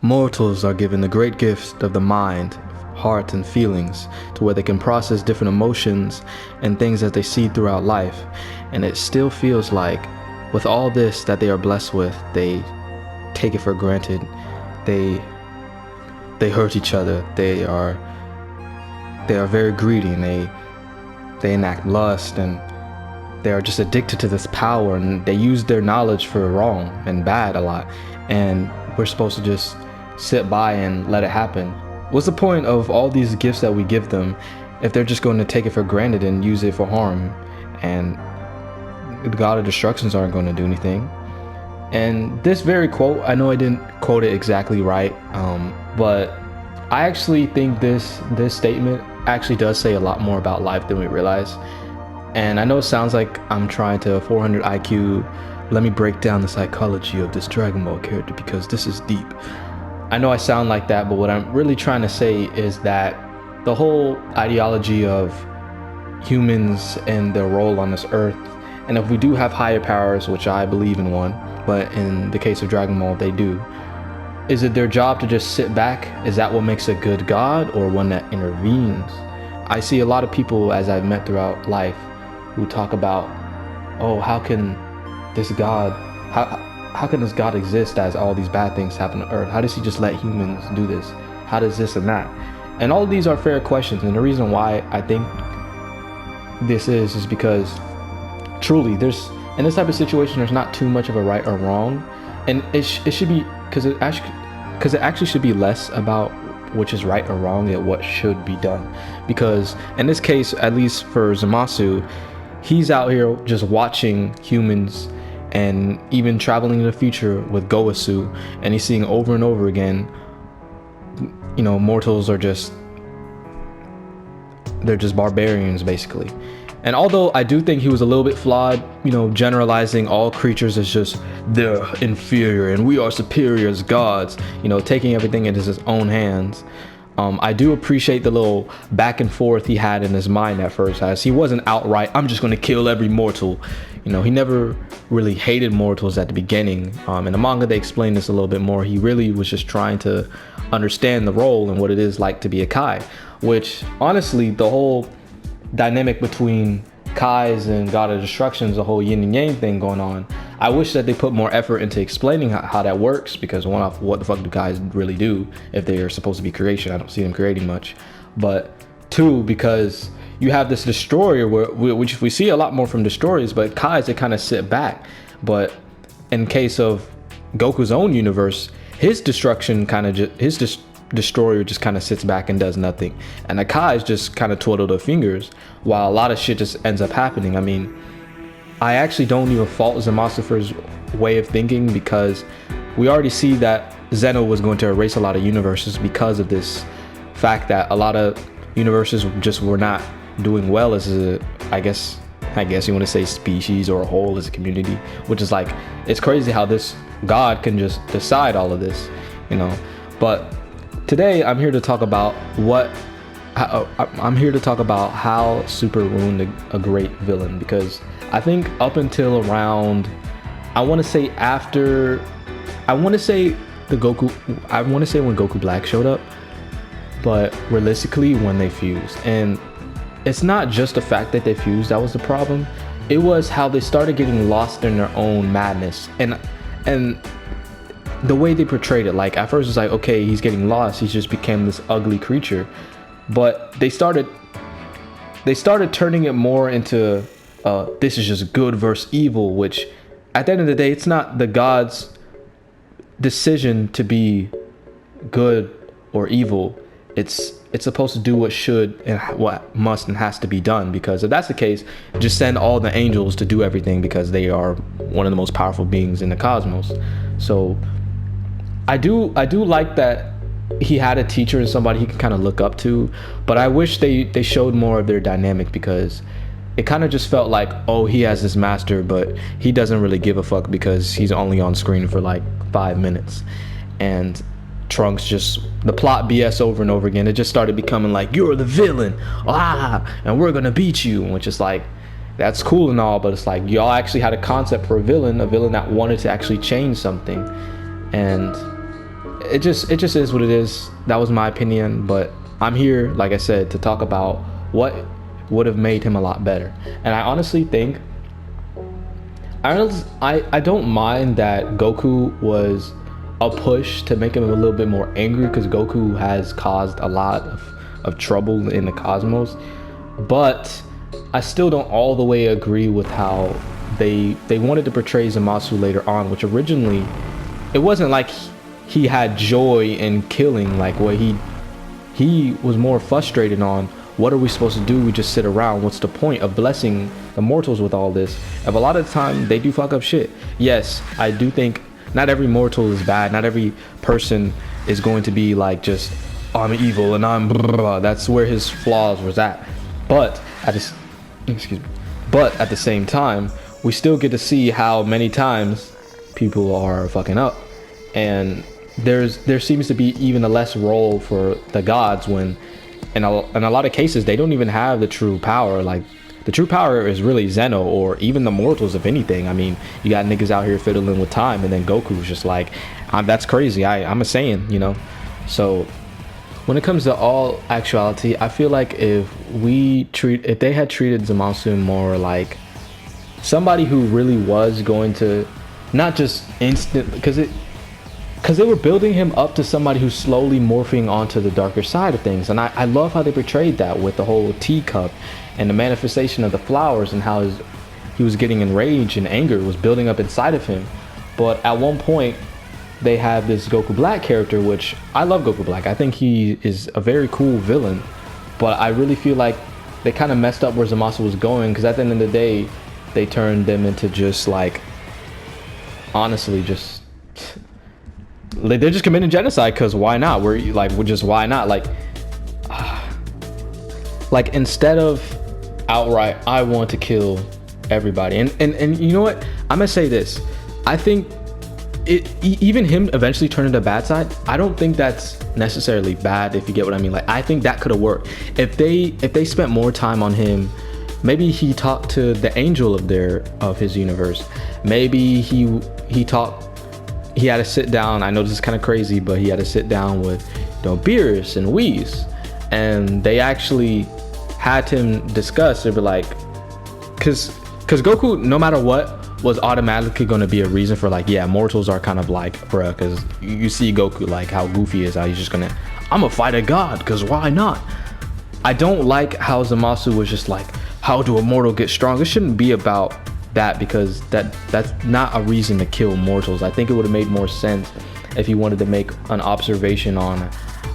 Mortals are given the great gift of the mind, heart, and feelings to where they can process different emotions and things that they see throughout life. And it still feels like with all this that they are blessed with, they take it for granted. They hurt each other. They are very greedy, and they enact lust, and they are just addicted to this power, and they use their knowledge for wrong and bad a lot. And we're supposed to just sit by and let it happen. What's the point of all these gifts that we give them if they're just going to take it for granted and use it for harm? And the God of Destructions aren't going to do anything. And this very quote, I know I didn't quote it exactly right, but I actually think this statement actually does say a lot more about life than we realize. And I know it sounds like I'm trying to 400 IQ, let me break down the psychology of this Dragon Ball character because this is deep. I know I sound like that, but what I'm really trying to say is that the whole ideology of humans and their role on this earth, and if we do have higher powers, which I believe in one, but in the case of Dragon Ball, they do, is it their job to just sit back? Is that what makes a good God, or one that intervenes? I see a lot of people, as I've met throughout life, who talk about, oh, how can this God exist as all these bad things happen to earth? How does he just let humans do this? How does this and that? And all of these are fair questions, and the reason why I think this is because truly there's, in this type of situation, there's not too much of a right or wrong, and it should be, because it actually should be less about which is right or wrong and what should be done. Because in this case, at least for Zamasu, he's out here just watching humans and even traveling in the future with Goku, and he's seeing over and over again, you know, mortals are they're just barbarians basically. And although I do think he was a little bit flawed, you know, generalizing all creatures as just they're inferior and we are superior as gods, you know, taking everything into his own hands. I do appreciate the little back and forth he had in his mind at first, as he wasn't outright, I'm just going to kill every mortal. You know, he never really hated mortals at the beginning. In the manga, they explain this a little bit more. He really was just trying to understand the role and what it is like to be a Kai, which honestly, the whole dynamic between Kais and God of Destruction is a whole yin and yang thing going on. I wish that they put more effort into explaining how that works, because one off, what the fuck do Kais really do if they are supposed to be creation? I don't see them creating much. But two, because you have this destroyer, which we see a lot more from destroyers, but Kais, they kind of sit back. But in case of Goku's own universe, his destruction kind of destroyer just kind of sits back and does nothing, and the Kais just kind of twiddle their fingers while a lot of shit just ends up happening. I mean, I actually don't even fault Zamasu for his way of thinking, because we already see that Zeno was going to erase a lot of universes because of this fact that a lot of universes just were not doing well as a, I guess you want to say species or a whole, as a community, which is like, it's crazy how this God can just decide all of this, you know. But today I'm here to talk about how Super ruined a great villain, because I think up until around, I want to say when Goku Black showed up, but realistically when they fused. And it's not just the fact that they fused that was the problem, it was how they started getting lost in their own madness, and the way they portrayed it. Like at first it's like, okay, he's getting lost, he's just became this ugly creature, but they started turning it more into this is just good versus evil, which at the end of the day, it's not the god's decision to be good or evil. It's supposed to do what should and what must and has to be done, because if that's the case, just send all the angels to do everything, because they are one of the most powerful beings in the cosmos. So I do like that he had a teacher and somebody he can kind of look up to, but I wish they showed more of their dynamic, because it kind of just felt like, oh, he has this master, but he doesn't really give a fuck because he's only on screen for like 5 minutes. And Trunks just, the plot BS over and over again. It just started becoming like, you're the villain, and we're gonna beat you, which is like, that's cool and all, but it's like, y'all actually had a concept for a villain that wanted to actually change something. And it just is what it is. That was my opinion, but I'm here, like I said, to talk about what would have made him a lot better. And I honestly think I don't mind that Goku was a push to make him a little bit more angry, because Goku has caused a lot of trouble in the cosmos. But I still don't all the way agree with how they wanted to portray Zamasu later on, which originally it wasn't like he had joy in killing. Like, what he was more frustrated on, what are we supposed to do? We just sit around. What's the point of blessing the mortals with all this? If a lot of the time they do fuck up shit. Yes, I do think not every mortal is bad. Not every person is going to be like, just, oh, I'm evil and I'm blah, blah, blah. That's where his flaws was at. But at the same time, we still get to see how many times people are fucking up, and there seems to be even a less role for the gods when in a lot of cases they don't even have the true power. Like, the true power is really Zeno, or even the mortals, if anything. I mean, you got niggas out here fiddling with time, and then Goku's just like, that's crazy. I'm a Saiyan, you know. So when it comes to all actuality, I feel like if they had treated Zamasu more like somebody who really was going to not just instant, because they were building him up to somebody who's slowly morphing onto the darker side of things. And I love how they portrayed that with the whole teacup and the manifestation of the flowers, and how he was getting enraged and anger was building up inside of him. But at one point they have this Goku Black character, which I love Goku Black. I think he is a very cool villain, but I really feel like they kind of messed up where Zamasu was going, because at the end of the day they turned them into just like, honestly, just they're just committing genocide, because why not? We're just, why not? Like instead of outright, I want to kill everybody, and you know what, I'm gonna say this, I think even him eventually turning to the bad side, I don't think that's necessarily bad, if you get what I mean. Like, I think that could have worked if they spent more time on him. Maybe he talked to the angel of his universe. Maybe he had to sit down. I know this is kind of crazy, but he had to sit down with, Beerus and Whis, and they actually had him discuss. They'd be like, because Goku, no matter what, was automatically going to be a reason for, like, yeah, mortals are kind of like, bruh, because you see Goku, like how goofy is, how he's just gonna, I'm gonna fight a god, because why not? I don't like how Zamasu was just like, how do a mortal get strong? It shouldn't be about that, because that's not a reason to kill mortals. I think it would have made more sense if he wanted to make an observation on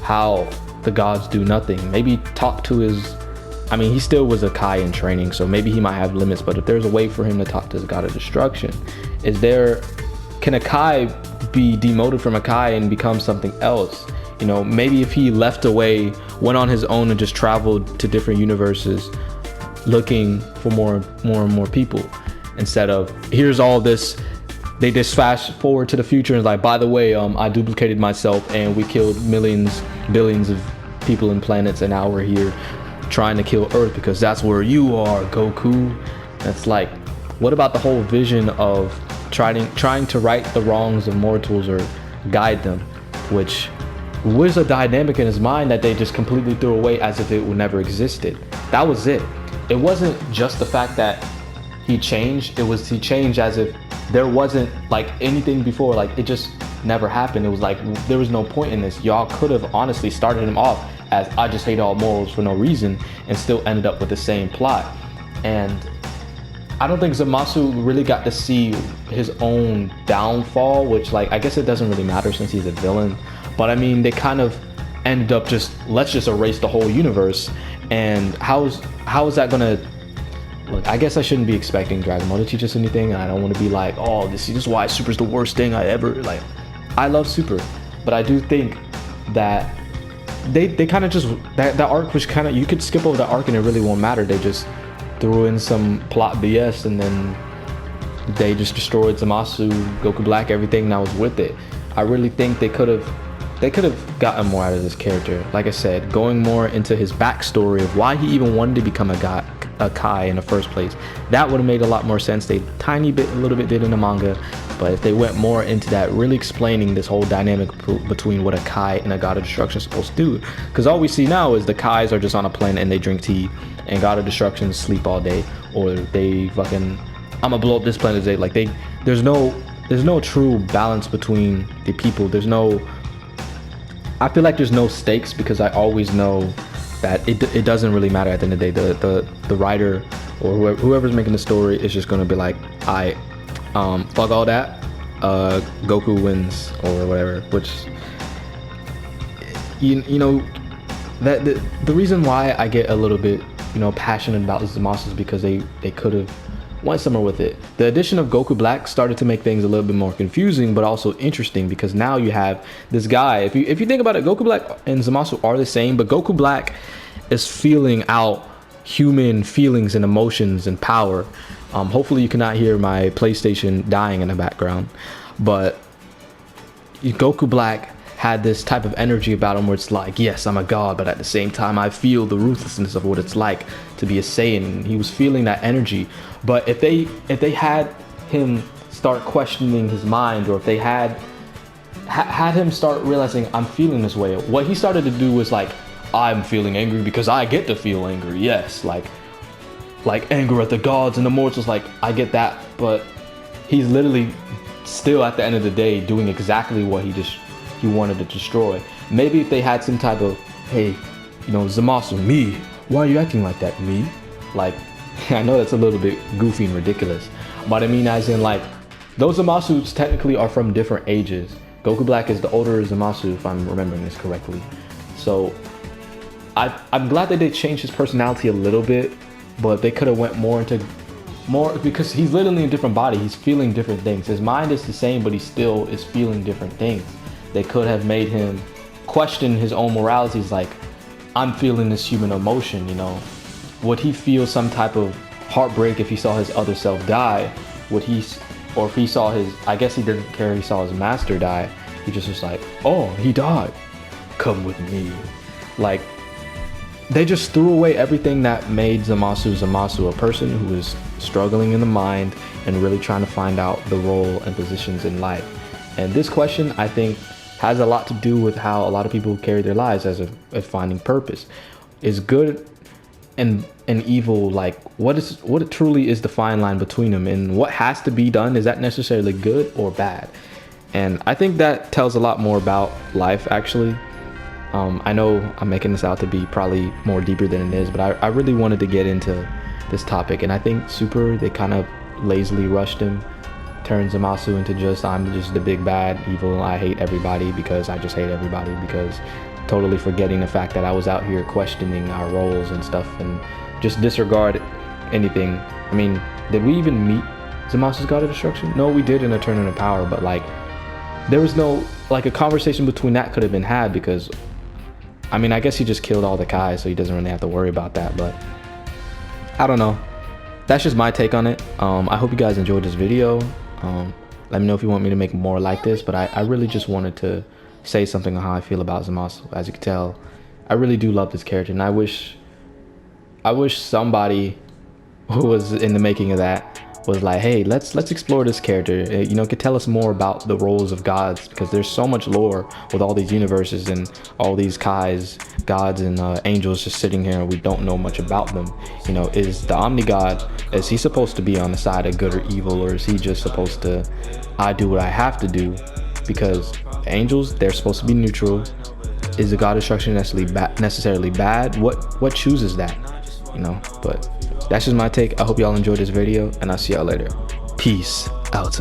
how the gods do nothing. Maybe talk to his, I mean, he still was a Kai in training, so maybe he might have limits, but if there's a way for him to talk to the god of destruction, can a Kai be demoted from a Kai and become something else? Maybe if he left away, went on his own and just traveled to different universes looking for more and more people, instead of, here's all this, they just fast forward to the future and like, by the way, I duplicated myself and we killed millions, billions of people and planets, and now we're here trying to kill Earth because that's where you are, Goku. That's like, what about the whole vision of trying to right the wrongs of mortals or guide them, which was a dynamic in his mind that they just completely threw away as if it would never existed. That was it. It wasn't just the fact that he changed, he changed as if there wasn't like anything before, like it just never happened. It was like, there was no point in this. Y'all could have honestly started him off as, I just hate all mortals for no reason, and still ended up with the same plot. And I don't think Zamasu really got to see his own downfall, which, like, I guess it doesn't really matter since he's a villain, but I mean, they kind of ended up just, let's just erase the whole universe. And how is that gonna look? I guess I shouldn't be expecting Dragon Ball to teach us anything, and I don't want to be like, oh, this is why Super's the worst thing I ever, like, I love Super, but I do think that they kind of just, that arc was kind of, you could skip over the arc and it really won't matter. They just threw in some plot BS, and then they just destroyed Zamasu, Goku Black, everything that was with it. I really think they could have gotten more out of this character. Like I said, going more into his backstory of why he even wanted to become a god, a Kai in the first place. That would have made a lot more sense. They a little bit did in the manga, but if they went more into that, really explaining this whole dynamic between what a Kai and a God of Destruction is supposed to do. Because all we see now is the Kais are just on a planet and they drink tea, and God of Destruction sleep all day, or they fucking, I'm gonna blow up this planet today. Like there's no true balance between the people. I feel like there's no stakes, because I always know that it doesn't really matter at the end of the day. The writer or whoever's making the story is just gonna be like, fuck all that, Goku wins or whatever. Which you know that the reason why I get a little bit passionate about Zamasu is because they could have went somewhere with it. The addition of Goku Black started to make things a little bit more confusing, but also interesting, because now you have this guy. If you think about it, Goku Black and Zamasu are the same, but Goku Black is feeling out human feelings and emotions and power. Hopefully you cannot hear my PlayStation dying in the background, but Goku Black had this type of energy about him where it's like, yes, I'm a god, but at the same time I feel the ruthlessness of what it's like to be a Saiyan. He was feeling that energy. But if they had him start questioning his mind, or if they had him start realizing, I'm feeling this way, what he started to do was like, I'm feeling angry because I get to feel angry. Yes, like anger at the gods and the mortals, like I get that, but he's literally still at the end of the day doing exactly what he wanted to destroy. Maybe if they had some type of, hey, Zamasu, me, why are you acting like that, me? Like, I know that's a little bit goofy and ridiculous, but I mean as in, like, those Zamasus technically are from different ages. Goku Black is the older Zamasu, if I'm remembering this correctly. So I'm glad that they changed his personality a little bit, but they could have went more, because he's literally in a different body. He's feeling different things. His mind is the same, but he still is feeling different things. They could have made him question his own morality. He's like, I'm feeling this human emotion, Would he feel some type of heartbreak if he saw his other self die? Or if he saw I guess he didn't care, he saw his master die. He just was like, oh, he died. Come with me. Like, they just threw away everything that made Zamasu, a person who is struggling in the mind and really trying to find out the role and positions in life. And this question, I think, has a lot to do with how a lot of people carry their lives as a finding purpose. Is good and evil, like, what truly is the fine line between them, and what has to be done, is that necessarily good or bad? And I think that tells a lot more about life, actually. I know I'm making this out to be probably more deeper than it is, but I really wanted to get into this topic, and I think they kind of lazily rushed him, turned Zamasu into I'm just the big bad evil, I hate everybody because I just hate everybody, because totally forgetting the fact that I was out here questioning our roles and stuff, and just disregard anything. I mean, did we even meet Zamasu's God of Destruction? No, we did in a Turn into Power, but like, there was no, like, a conversation between that could have been had, because I mean, I guess he just killed all the Kai, so he doesn't really have to worry about that, but I don't know. That's just my take on it. I hope you guys enjoyed this video. Let me know if you want me to make more like this, but I really just wanted to say something on how I feel about Zamasu. As you can tell, I really do love this character, and I wish somebody who was in the making of that was like, hey, let's explore this character, could tell us more about the roles of gods, because there's so much lore with all these universes and all these Kais, gods and angels just sitting here, and we don't know much about them. Is the Omni God, is he supposed to be on the side of good or evil, or is he just supposed to, I do what I have to do? Because angels, they're supposed to be neutral. Is the God of Destruction necessarily bad? What chooses that? But that's just my take. I hope y'all enjoyed this video, and I'll see y'all later. Peace out.